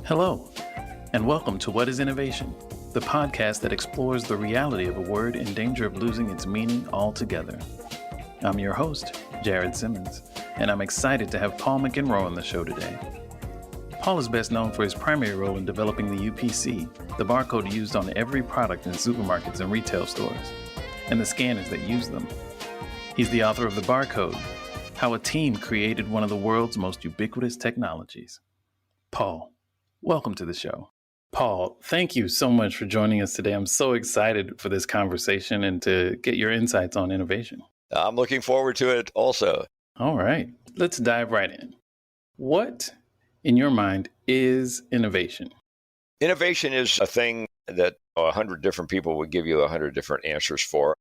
Hello, and welcome to What is Innovation, the podcast that explores the reality of a word in danger of losing its meaning altogether. I'm your host, Jared Simmons, and I'm excited to have Paul McEnroe on the show today. Paul is best known for his primary role in developing the UPC, the barcode used on every product in supermarkets and retail stores, and the scanners that use them. He's the author of The Barcode, How a Team Created One of the World's Most Ubiquitous Technologies. Paul, welcome to the show. Paul, thank you so much for joining us today. I'm so excited for this conversation and to get your insights on innovation. I'm looking forward to it also. All right, let's dive right in. What, in your mind, is innovation? Innovation is a thing that 100 different people would give you 100 different answers for.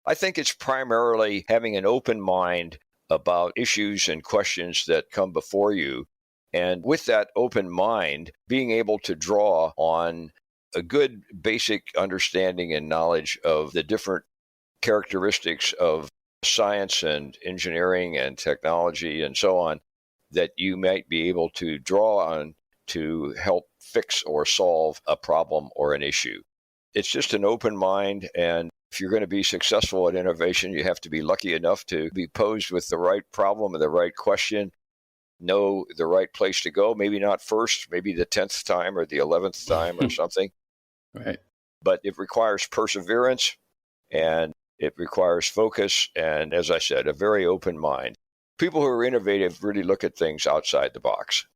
I think it's primarily having an open mind about issues and questions that come before you. And with that open mind, being able to draw on a good basic understanding and knowledge of the different characteristics of science and engineering and technology and so on that you might be able to draw on to help fix or solve a problem or an issue. It's just an open mind, and if you're going to be successful at innovation, you have to be lucky enough to be posed with the right problem or the right question, know the right place to go, maybe not first, maybe the 10th time or the 11th time or something. Right. But it requires perseverance and it requires focus and, as I said, a very open mind. People who are innovative really look at things outside the box.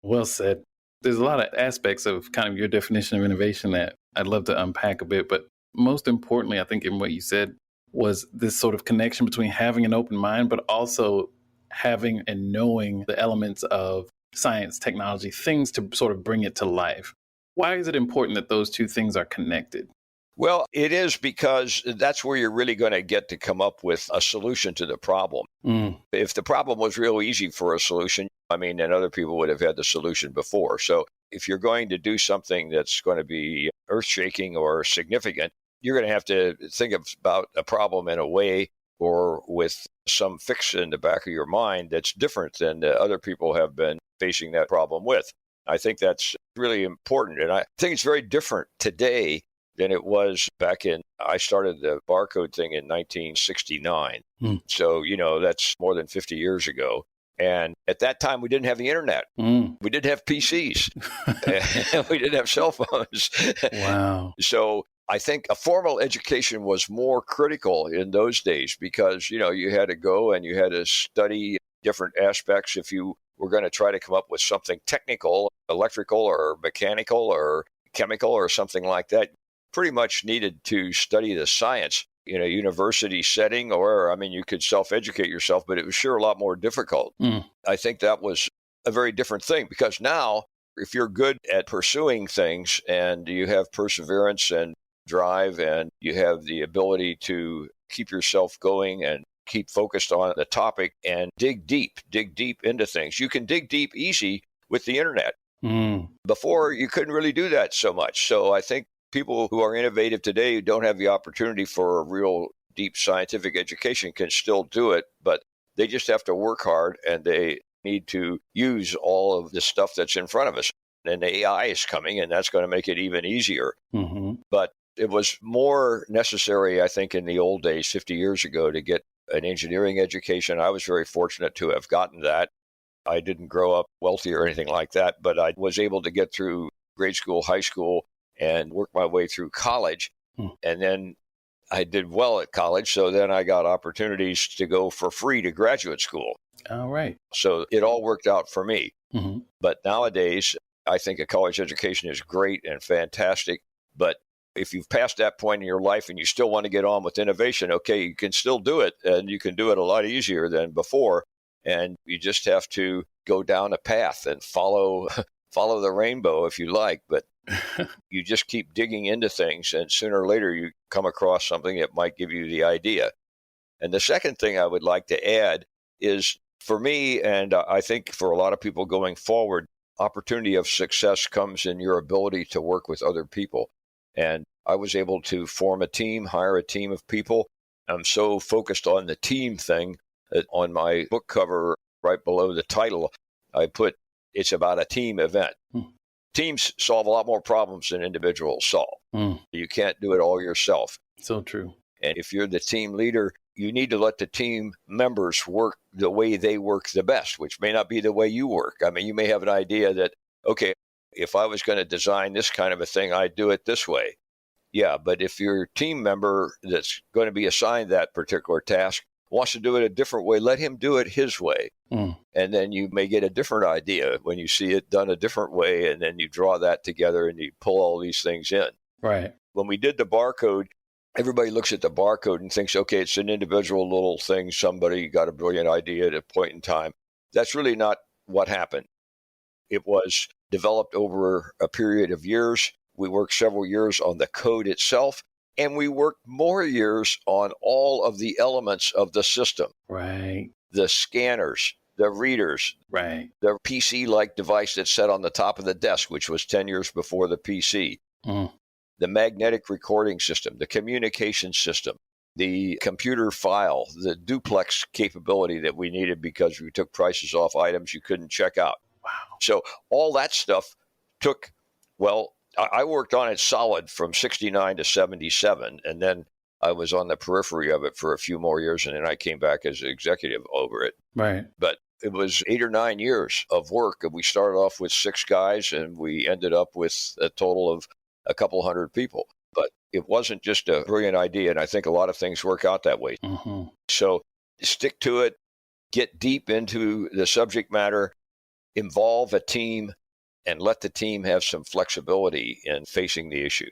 Well said. There's a lot of aspects of kind of your definition of innovation that I'd love to unpack a bit, but most importantly, I think in what you said was this sort of connection between having an open mind, but also having and knowing the elements of science, technology, things to sort of bring it to life. Why is it important that those two things are connected? Well, it is because that's where you're really going to get to come up with a solution to the problem. If the problem was real easy for a solution, and other people would have had the solution before. So if you're going to do something that's going to be earth-shaking or significant, you're going to have to think about a problem in a way or with some fix in the back of your mind that's different than the other people have been facing that problem with. I think that's really important. And I think it's very different today than it was back I started the barcode thing in 1969. So, that's more than 50 years ago. And at that time, we didn't have the internet. We didn't have PCs. And we didn't have cell phones. Wow. So I think a formal education was more critical in those days because, you had to go and you had to study different aspects if you were going to try to come up with something technical, electrical or mechanical or chemical or something like that. Pretty much needed to study the science in a university setting, or, you could self-educate yourself, but it was sure a lot more difficult. I think that was a very different thing because now, if you're good at pursuing things and you have perseverance and drive and you have the ability to keep yourself going and keep focused on the topic and dig deep into things, you can dig deep easy with the internet. Before, you couldn't really do that so much. So I think people who are innovative today who don't have the opportunity for a real deep scientific education can still do it, but they just have to work hard and they need to use all of the stuff that's in front of us. And AI is coming, and that's going to make it even easier. But it was more necessary, I think, in the old days, 50 years ago, to get an engineering education. I was very fortunate to have gotten that. I didn't grow up wealthy or anything like that, but I was able to get through grade school, high school, and work my way through college. And then I did well at college. So then I got opportunities to go for free to graduate school. All right. So it all worked out for me. But nowadays, I think a college education is great and fantastic. But if you've passed that point in your life and you still want to get on with innovation, okay, you can still do it. And you can do it a lot easier than before. And you just have to go down a path and follow the rainbow if you like. But you just keep digging into things, and sooner or later you come across something that might give you the idea. And the second thing I would like to add is, for me, and I think for a lot of people going forward, opportunity of success comes in your ability to work with other people. And I was able to form a team, hire a team of people. I'm so focused on the team thing that on my book cover, right below the title, I put, it's about a team event. teams solve a lot more problems than individuals solve. You can't do it all yourself. So true. And if you're the team leader, you need to let the team members work the way they work the best, which may not be the way you work. I mean, you may have an idea that, okay, if I was going to design this kind of a thing, I'd do it this way. Yeah, but if your team member that's going to be assigned that particular task wants to do it a different way, let him do it his way. And then you may get a different idea when you see it done a different way, and then you draw that together and you pull all these things in. Right. When we did the barcode, everybody looks at the barcode and thinks, okay, it's an individual little thing. Somebody got a brilliant idea at a point in time. That's really not what happened. It was developed over a period of years. We worked several years on the code itself, and we worked more years on all of the elements of the system. Right. The scanners, the readers, Right. the PC-like device that sat on the top of the desk, which was 10 years before the PC, the magnetic recording system, the communication system, the computer file, the duplex capability that we needed because we took prices off items you couldn't check out. Wow. So all that stuff took, well, I worked on it solid from 69 to 77, and then I was on the periphery of it for a few more years, and then I came back as an executive over it. Right. But it was 8 or 9 years of work. We started off with 6 guys, and we ended up with a total of a couple hundred people. But it wasn't just a brilliant idea, and I think a lot of things work out that way. So stick to it, get deep into the subject matter, involve a team, and let the team have some flexibility in facing the issue.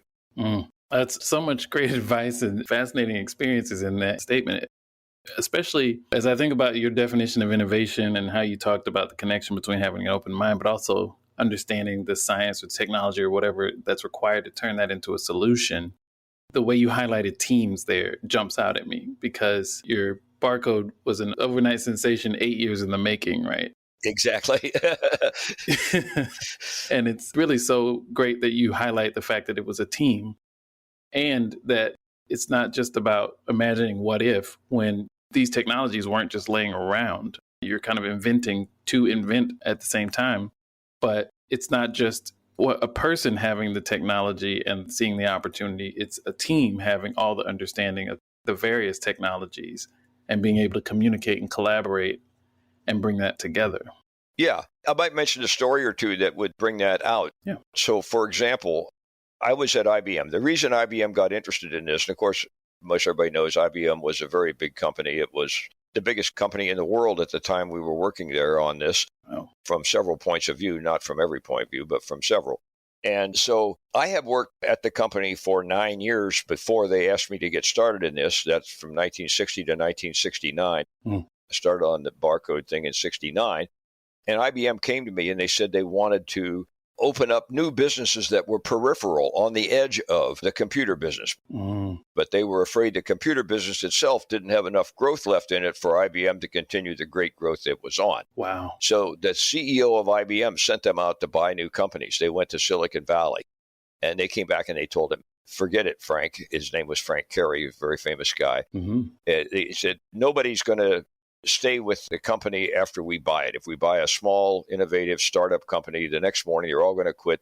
That's so much great advice and fascinating experiences in that statement, especially as I think about your definition of innovation and how you talked about the connection between having an open mind, but also understanding the science or technology or whatever that's required to turn that into a solution. The way you highlighted teams there jumps out at me because your barcode was an overnight sensation 8 years in the making, right? Exactly. And it's really so great that you highlight the fact that it was a team and that it's not just about imagining what if when these technologies weren't just laying around. You're kind of inventing to invent at the same time. But it's not just a person having the technology and seeing the opportunity. It's a team having all the understanding of the various technologies and being able to communicate and collaborate and bring that together. Yeah, I might mention a story or two that would bring that out. Yeah. So, for example, I was at IBM. The reason IBM got interested in this, and of course, most everybody knows IBM was a very big company. It was the biggest company in the world at the time we were working there on this, from several points of view, not from every point of view, but from several. And so I have worked at the company for 9 years before they asked me to get started in this. That's from 1960 to 1969. I started on the barcode thing in 69. And IBM came to me and they said they wanted to open up new businesses that were peripheral on the edge of the computer business. But they were afraid the computer business itself didn't have enough growth left in it for IBM to continue the great growth it was on. Wow. So the CEO of IBM sent them out to buy new companies. They went to Silicon Valley and they came back and they told him, forget it, Frank. His name was Frank Carey, a very famous guy. He said, nobody's going to stay with the company after we buy it. If we buy a small, innovative startup company, the next morning you're all going to quit.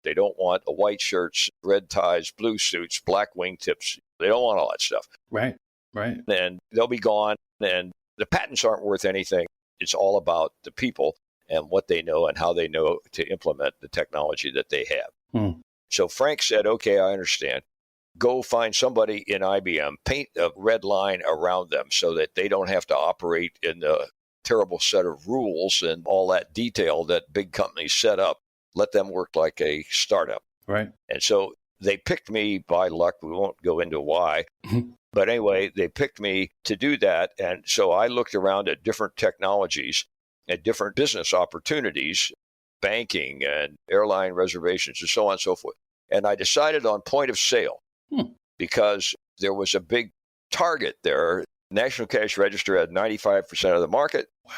They don't want white shirts, red ties, blue suits, black wingtips. They don't want all that stuff. Right. And they'll be gone, and the patents aren't worth anything. It's all about the people and what they know and how they know to implement the technology that they have. So Frank said, okay, I understand. Go find somebody in IBM, paint a red line around them so that they don't have to operate in the terrible set of rules and all that detail that big companies set up. Let them work like a startup. Right. And so they picked me by luck. We won't go into why. But anyway, they picked me to do that. And so I looked around at different technologies and different business opportunities, banking and airline reservations and so on and so forth. And I decided on point of sale. Because there was a big target there. National Cash Register had 95% of the market. Wow.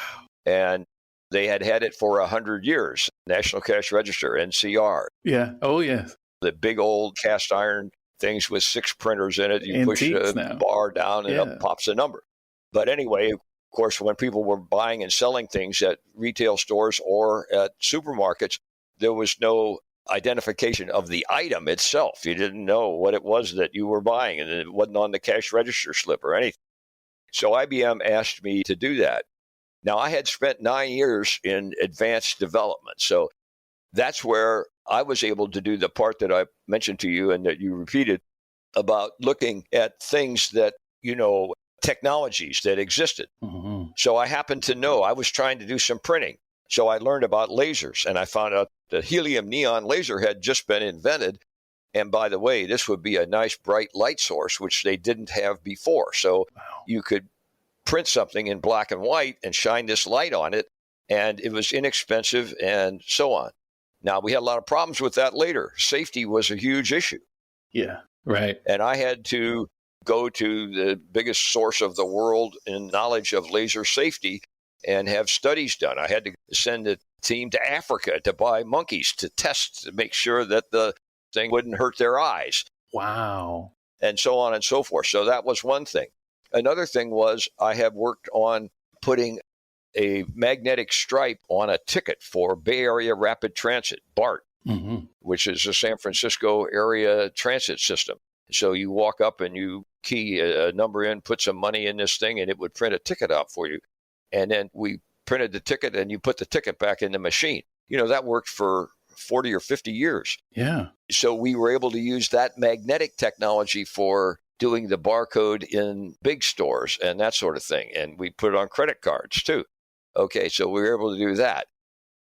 And they had it for 100 years. National Cash Register, NCR. Yeah. Oh, yes. The big old cast iron things with 6 printers in it. You push the bar down and up pops a number. But anyway, of course, when people were buying and selling things at retail stores or at supermarkets, there was no identification of the item itself. You didn't know what it was that you were buying, and it wasn't on the cash register slip or anything. So IBM asked me to do that. Now, I had spent 9 years in advanced development. So that's where I was able to do the part that I mentioned to you and that you repeated about looking at things that, technologies that existed. Mm-hmm. So I happened to know I was trying to do some printing. So I learned about lasers, and I found out the helium neon laser had just been invented. And by the way, this would be a nice bright light source, which they didn't have before. So you could print something in black and white and shine this light on it, and it was inexpensive and so on. Now, we had a lot of problems with that later. Safety was a huge issue. Yeah, right. And I had to go to the biggest source of the world in knowledge of laser safety and have studies done. I had to send a team to Africa to buy monkeys to test to make sure that the thing wouldn't hurt their eyes. Wow. And so on and so forth. So that was one thing. Another thing was I have worked on putting a magnetic stripe on a ticket for Bay Area Rapid Transit, BART, Mm-hmm. which is a San Francisco area transit system. So you walk up and you key a number in, put some money in this thing, and it would print a ticket out for you. And then we printed the ticket and you put the ticket back in the machine. That worked for 40 or 50 years. Yeah. So we were able to use that magnetic technology for doing the barcode in big stores and that sort of thing. And we put it on credit cards too. Okay, so we were able to do that.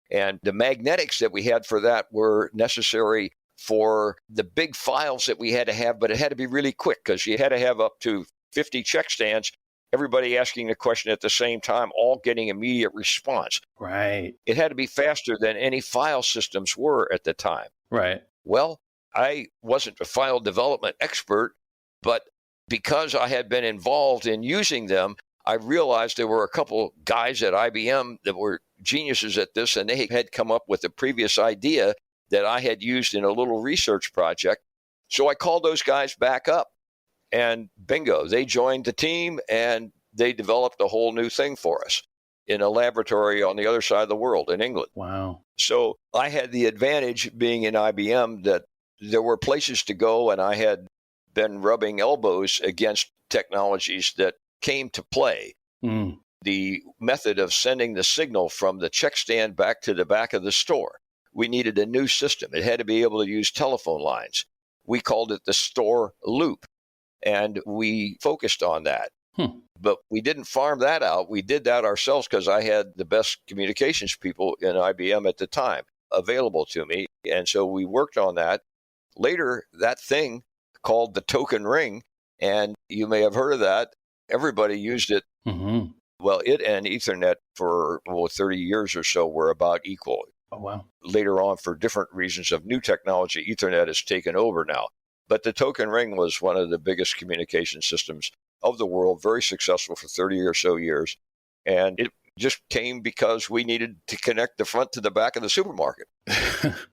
And the magnetics that we had for that were necessary for the big files that we had to have, but it had to be really quick because you had to have up to 50 check stands, everybody asking the question at the same time, all getting immediate response. Right. It had to be faster than any file systems were at the time. Right. Well, I wasn't a file development expert, but because I had been involved in using them, I realized there were a couple guys at IBM that were geniuses at this, and they had come up with a previous idea that I had used in a little research project. So I called those guys back up, and bingo, they joined the team, and they developed a whole new thing for us in a laboratory on the other side of the world in England. Wow. So I had the advantage being in IBM that there were places to go, and I had been rubbing elbows against technologies that came to play. Mm. The method of sending the signal from the check stand back to the back of the store. We needed a new system. It had to be able to use telephone lines. We called it the store loop, and we focused on that. But we didn't farm that out. We did that ourselves because I had the best communications people in IBM at the time available to me. And so we worked on that. Later, that thing called the token ring, and you may have heard of that. Everybody used it. Mm-hmm. Well, it and Ethernet for 30 years or so were about equal. Oh, wow. Later on, for different reasons of new technology, Ethernet has taken over now. But the token ring was one of the biggest communication systems of the world, very successful for 30 or so years. And it just came because we needed to connect the front to the back of the supermarket.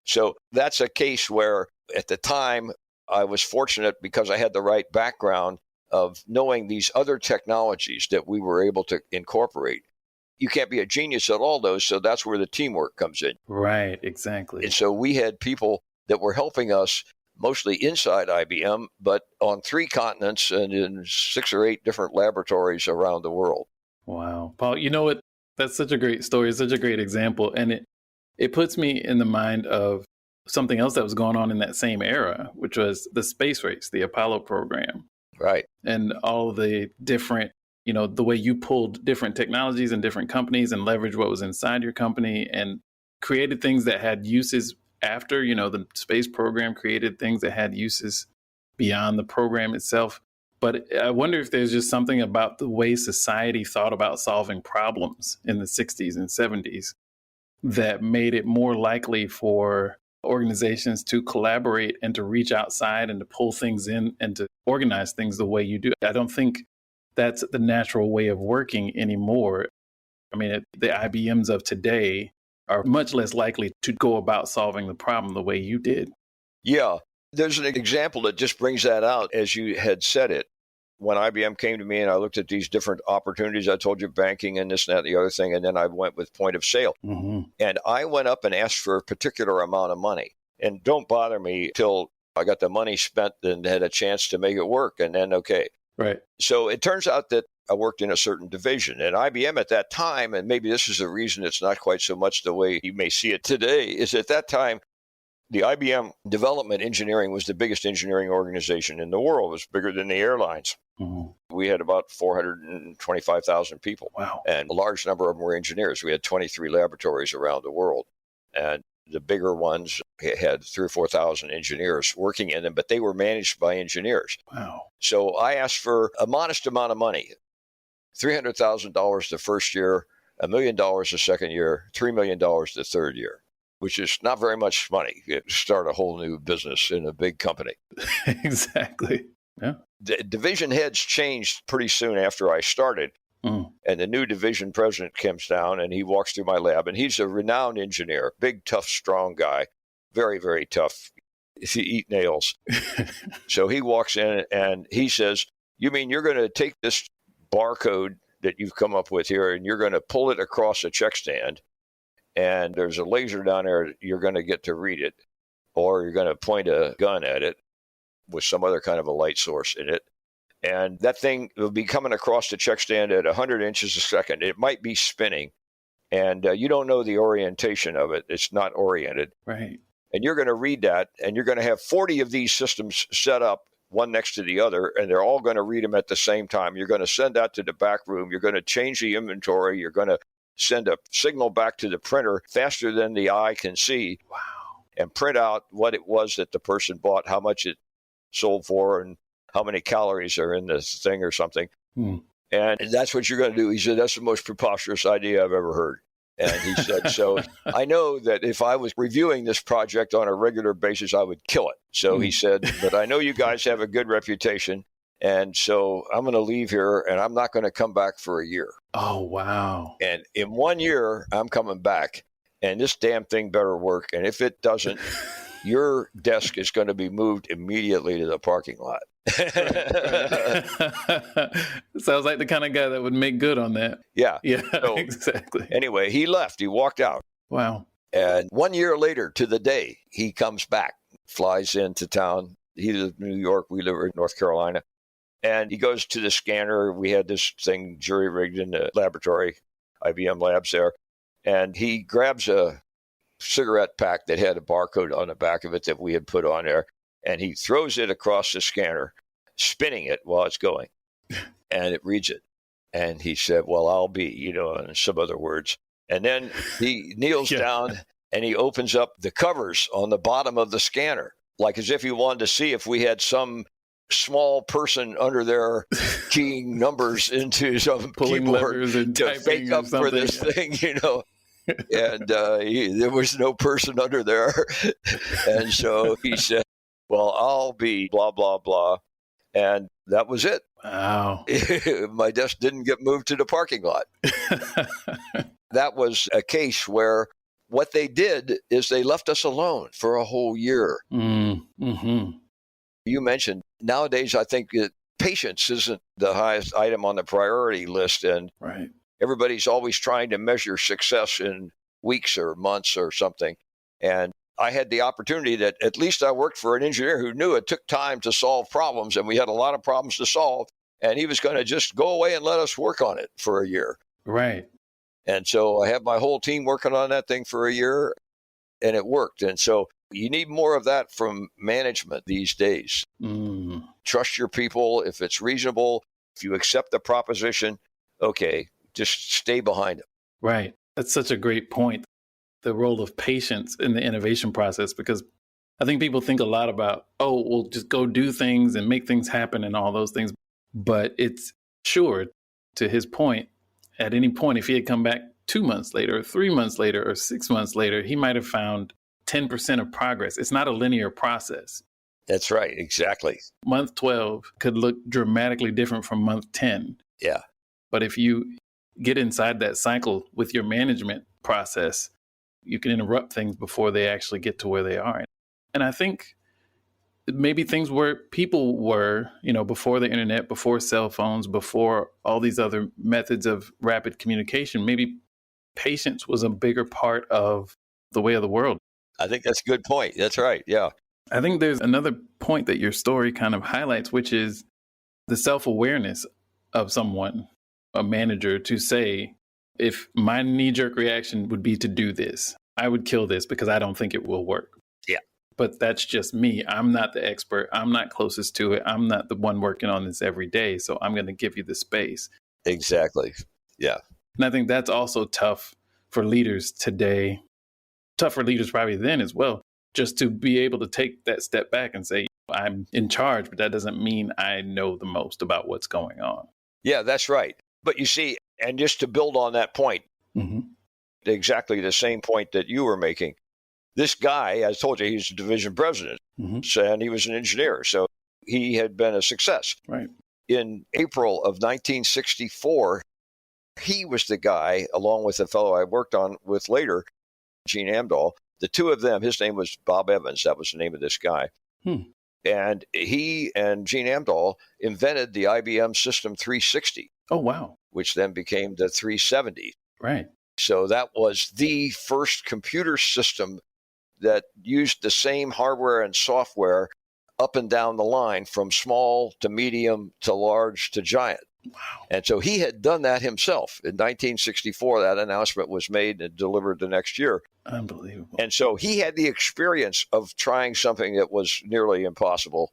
So that's a case where at the time I was fortunate because I had the right background of knowing these other technologies that we were able to incorporate. You can't be a genius at all those, so that's where the teamwork comes in. Right, exactly. And so we had people that were helping us mostly inside IBM, but on 3 continents and in 6 or 8 different laboratories around the world. Wow. Paul, you know what? That's such a great story, such a great example. And it puts me in the mind of something else that was going on in that same era, which was the space race, the Apollo program. Right. And all the different, the way you pulled different technologies and different companies and leveraged what was inside your company and created things that had uses after, the space program created things that had uses beyond the program itself. But I wonder if there's just something about the way society thought about solving problems in the 60s and 70s that made it more likely for organizations to collaborate and to reach outside and to pull things in and to organize things the way you do. I don't think that's the natural way of working anymore. I mean, the IBMs of today are much less likely to go about solving the problem the way you did. Yeah. There's an example that just brings that out as you had said it. When IBM came to me and I looked at these different opportunities, I told you banking and this and that and the other thing, and then I went with point of sale. Mm-hmm. And I went up and asked for a particular amount of money. and don't bother me till I got the money spent and had a chance to make it work. And then, okay. Right. So it turns out that I worked in a certain division, and IBM at that time, and maybe this is the reason it's not quite so much the way you may see it today, is at that time, the IBM development engineering was the biggest engineering organization in the world. It was bigger than the airlines. Mm-hmm. We had about 425,000 people. Wow. And a large number of them were engineers. We had 23 laboratories around the world. And the bigger ones had 3,000 or 4,000 engineers working in them, but they were managed by engineers. Wow. So I asked for a modest amount of money, $300,000 the first year, $1 million the second year, $3 million the third year, which is not very much money to start a whole new business in a big company. Exactly. Yeah. The division heads changed pretty soon after I started. And the new division president comes down and he walks through my lab, and he's a renowned engineer, big, tough, strong guy, very, very tough. He eat nails. So he walks in and he says, "You mean you're going to take this barcode that you've come up with here and you're going to pull it across a check stand, and there's a laser down there, you're going to get to read it, or you're going to point a gun at it with some other kind of a light source in it. And that thing will be coming across the check stand at 100 inches a second. It might be spinning, and you don't know the orientation of it. It's not oriented. Right. And you're going to read that, and you're going to have 40 of these systems set up, one next to the other, and they're all going to read them at the same time. You're going to send that to the back room. You're going to change the inventory. You're going to send a signal back to the printer faster than the eye can see. Wow. And print out what it was that the person bought, how much it sold for, and how many calories are in this thing or something. And that's what you're going to do. He said, that's the most preposterous idea I've ever heard. And he said, so I know that if I was reviewing this project on a regular basis, I would kill it. So he said, but I know you guys have a good reputation. And so I'm going to leave here, and I'm not going to come back for a year. Oh, wow. And in 1 year, I'm coming back, and this damn thing better work. And if it doesn't, your desk is going to be moved immediately to the parking lot. Sounds like the kind of guy that would make good on that. Yeah. So, exactly. Anyway, he left. He walked out. Wow. And 1 year later to the day, he comes back, flies into town. He lives in New York. We live in North Carolina. And he goes to the scanner. We had this thing jury-rigged in the laboratory, IBM labs there. And he grabs a cigarette pack that had a barcode on the back of it that we had put on there. And he throws it across the scanner, spinning it while it's going. And it reads it. And he said, well, I'll be, in some other words. And then he kneels down and he opens up the covers on the bottom of the scanner, like as if he wanted to see if we had some small person under there keying numbers into some pulling keyboard and to fake up for this thing, And there was no person under there. And so he said, well, I'll be blah, blah, blah. And that was it. Wow. My desk didn't get moved to the parking lot. That was a case where what they did is they left us alone for a whole year. Mm-hmm. You mentioned nowadays, I think that patience isn't the highest item on the priority list. And right. Everybody's always trying to measure success in weeks or months or something. And I had the opportunity that at least I worked for an engineer who knew it took time to solve problems, and we had a lot of problems to solve, and he was going to just go away and let us work on it for a year. Right. And so I had my whole team working on that thing for a year, and it worked. And so you need more of that from management these days. Trust your people. If it's reasonable, if you accept the proposition, okay, just stay behind it. Right. That's such a great point. The role of patience in the innovation process, because I think people think a lot about, we'll just go do things and make things happen and all those things. But it's sure, to his point, at any point, if he had come back 2 months later, or 3 months later, or 6 months later, he might have found 10% of progress. It's not a linear process. That's right. Exactly. Month 12 could look dramatically different from month 10. Yeah. But if you get inside that cycle with your management process, you can interrupt things before they actually get to where they are. And I think maybe things where people were, before the internet, before cell phones, before all these other methods of rapid communication, maybe patience was a bigger part of the way of the world. I think that's a good point. That's right. Yeah. I think there's another point that your story kind of highlights, which is the self-awareness of someone, a manager, to say, if my knee-jerk reaction would be to do this, I would kill this because I don't think it will work. Yeah. But that's just me. I'm not the expert. I'm not closest to it. I'm not the one working on this every day. So I'm going to give you the space. Exactly. Yeah. And I think that's also tough for leaders today, tough for leaders probably then as well, just to be able to take that step back and say, I'm in charge, but that doesn't mean I know the most about what's going on. Yeah, that's right. But you see, and just to build on that point, exactly the same point that you were making, this guy, I told you, he's a division president, and he was an engineer. So he had been a success. Right. In April of 1964, he was the guy, along with the fellow I worked on with later, Gene Amdahl. The two of them, his name was Bob Evans. That was the name of this guy. And he and Gene Amdahl invented the IBM System 360. Oh, wow. Which then became the 370. Right. So that was the first computer system that used the same hardware and software up and down the line, from small to medium to large to giant. Wow. And so he had done that himself. In 1964, that announcement was made and delivered the next year. Unbelievable. And so he had the experience of trying something that was nearly impossible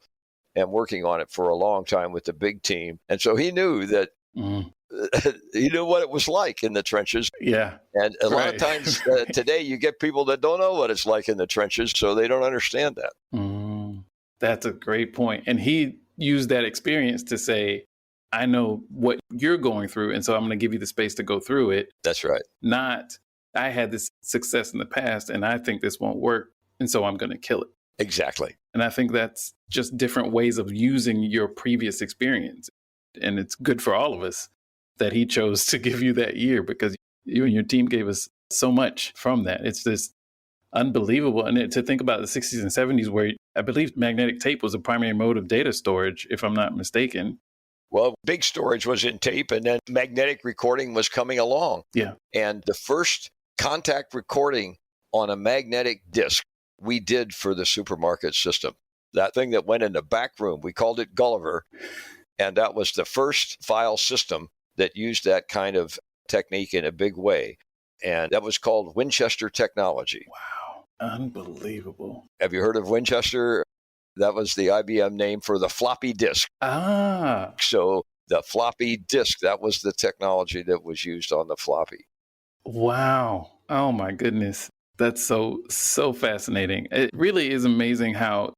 and working on it for a long time with the big team. And so he knew that he knew what it was like in the trenches. Yeah. And a lot of times today you get people that don't know what it's like in the trenches, so they don't understand that. That's a great point. And he used that experience to say, I know what you're going through, and so I'm going to give you the space to go through it. That's right. Not, I had this success in the past, and I think this won't work, and so I'm going to kill it. Exactly. And I think that's just different ways of using your previous experience. And it's good for all of us that he chose to give you that year, because you and your team gave us so much from that. It's just unbelievable. And to think about the 60s and 70s, where I believe magnetic tape was a primary mode of data storage, if I'm not mistaken. Well, big storage was in tape, and then magnetic recording was coming along. Yeah. And the first contact recording on a magnetic disc we did for the supermarket system. That thing that went in the back room, we called it Gulliver. And that was the first file system that used that kind of technique in a big way. And that was called Winchester Technology. Wow. Unbelievable. Have you heard of Winchester? That was the IBM name for the floppy disk. So the floppy disk, that was the technology that was used on the floppy. Wow. Oh, my goodness. That's so fascinating. It really is amazing how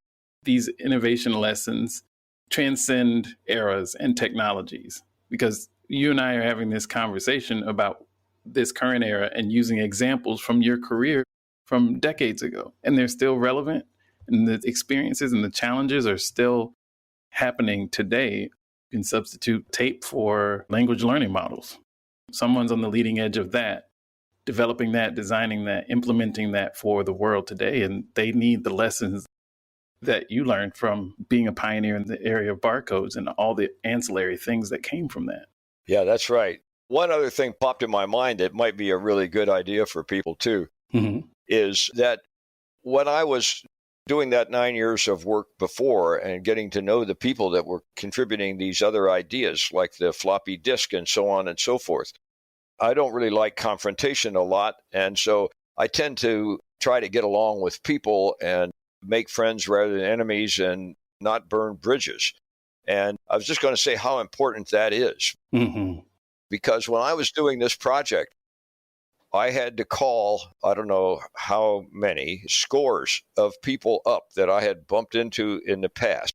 these innovation lessons transcend eras and technologies, because you and I are having this conversation about this current era and using examples from your career from decades ago, and they're still relevant, and the experiences and the challenges are still happening today. You can substitute tape for language learning models. Someone's on the leading edge of that, developing that, designing that, implementing that for the world today, and they need the lessons that you learned from being a pioneer in the area of barcodes and all the ancillary things that came from that. Yeah, that's right. One other thing popped in my mind that might be a really good idea for people too, is that when I was doing that 9 years of work before and getting to know the people that were contributing these other ideas, like the floppy disk and so on and so forth, I don't really like confrontation a lot. And so I tend to try to get along with people and make friends rather than enemies and not burn bridges. And I was just going to say how important that is. Because when I was doing this project, I had to call, I don't know how many, scores of people up that I had bumped into in the past.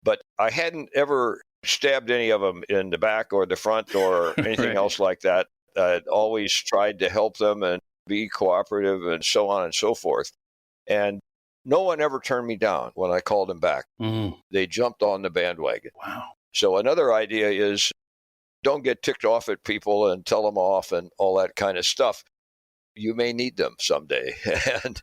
But I hadn't ever stabbed any of them in the back or the front or anything else like that. I'd always tried to help them and be cooperative and so on and so forth. And no one ever turned me down when I called them back. They jumped on the bandwagon. Wow. So another idea is don't get ticked off at people and tell them off and all that kind of stuff. You may need them someday. And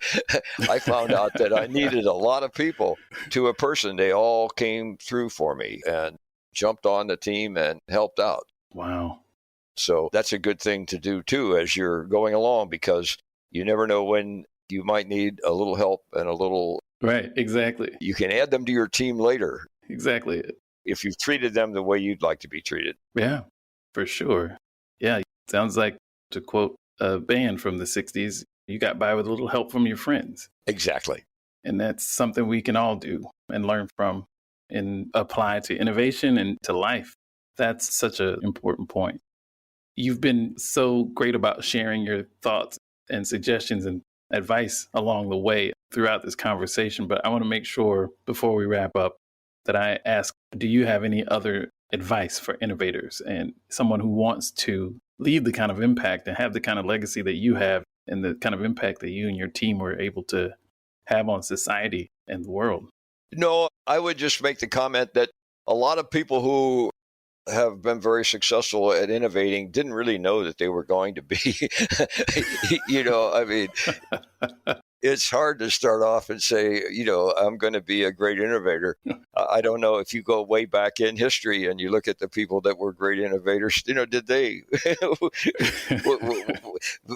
I found out that I needed a lot of people to a person. They all came through for me and jumped on the team and helped out. Wow. So that's a good thing to do too as you're going along, because you never know when you might need a little help and a little. Right, exactly. You can add them to your team later. Exactly. If you've treated them the way you'd like to be treated. Yeah, for sure. Yeah, sounds like, to quote a band from the 60s, you got by with a little help from your friends. Exactly. And that's something we can all do and learn from and apply to innovation and to life. That's such an important point. You've been so great about sharing your thoughts and suggestions and advice along the way throughout this conversation. But I want to make sure before we wrap up that I ask, do you have any other advice for innovators and someone who wants to leave the kind of impact and have the kind of legacy that you have and the kind of impact that you and your team were able to have on society and the world? No, I would just make the comment that a lot of people who have been very successful at innovating didn't really know that they were going to be. I mean, it's hard to start off and say, I'm going to be a great innovator. I don't know if you go way back in history and you look at the people that were great innovators, did they,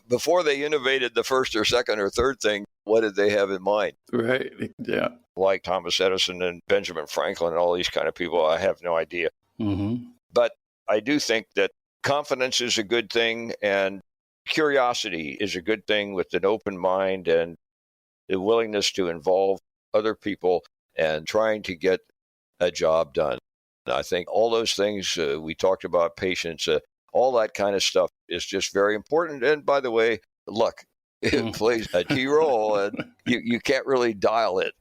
before they innovated the first or second or third thing, what did they have in mind? Right. Yeah. Like Thomas Edison and Benjamin Franklin and all these kind of people, I have no idea. Mm-hmm. But I do think that confidence is a good thing and curiosity is a good thing with an open mind and the willingness to involve other people and trying to get a job done. And I think all those things we talked about, patience, all that kind of stuff is just very important. And by the way, luck. It plays a key role and you can't really dial it,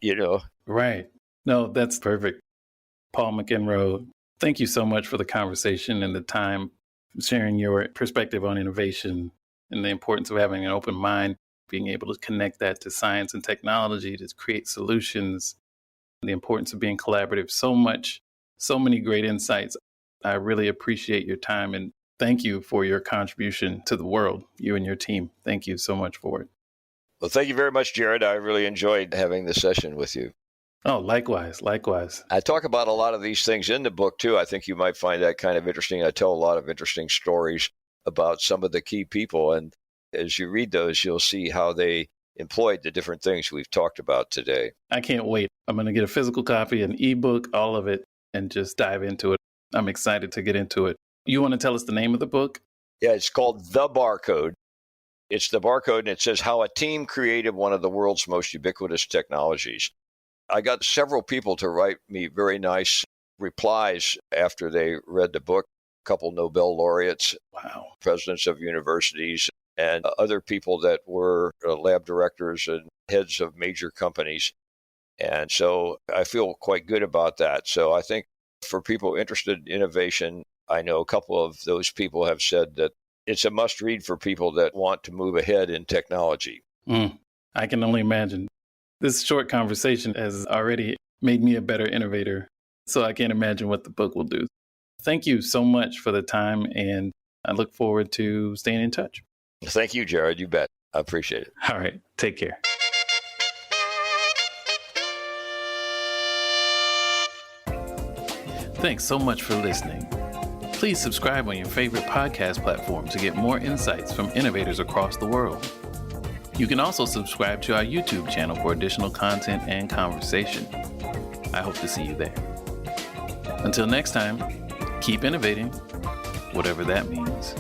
Right. No, that's perfect. Paul McEnroe, thank you so much for the conversation and the time, sharing your perspective on innovation and the importance of having an open mind, being able to connect that to science and technology to create solutions, the importance of being collaborative. So many great insights. I really appreciate your time and thank you for your contribution to the world, you and your team. Thank you so much for it. Well, thank you very much, Jared. I really enjoyed having this session with you. Oh, likewise. I talk about a lot of these things in the book, too. I think you might find that kind of interesting. I tell a lot of interesting stories about some of the key people. And as you read those, you'll see how they employed the different things we've talked about today. I can't wait. I'm going to get a physical copy, an ebook, all of it, and just dive into it. I'm excited to get into it. You want to tell us the name of the book? Yeah, it's called The Barcode. It's The Barcode, and it says how a team created one of the world's most ubiquitous technologies. I got several people to write me very nice replies after they read the book. A couple Nobel laureates, Wow, presidents of universities, and other people that were lab directors and heads of major companies. And so I feel quite good about that. So I think for people interested in innovation, I know a couple of those people have said that it's a must read for people that want to move ahead in technology. I can only imagine. This short conversation has already made me a better innovator, so I can't imagine what the book will do. Thank you so much for the time, and I look forward to staying in touch. Thank you, Jared. You bet. I appreciate it. All right. Take care. Thanks so much for listening. Please subscribe on your favorite podcast platform to get more insights from innovators across the world. You can also subscribe to our YouTube channel for additional content and conversation. I hope to see you there. Until next time, keep innovating, whatever that means.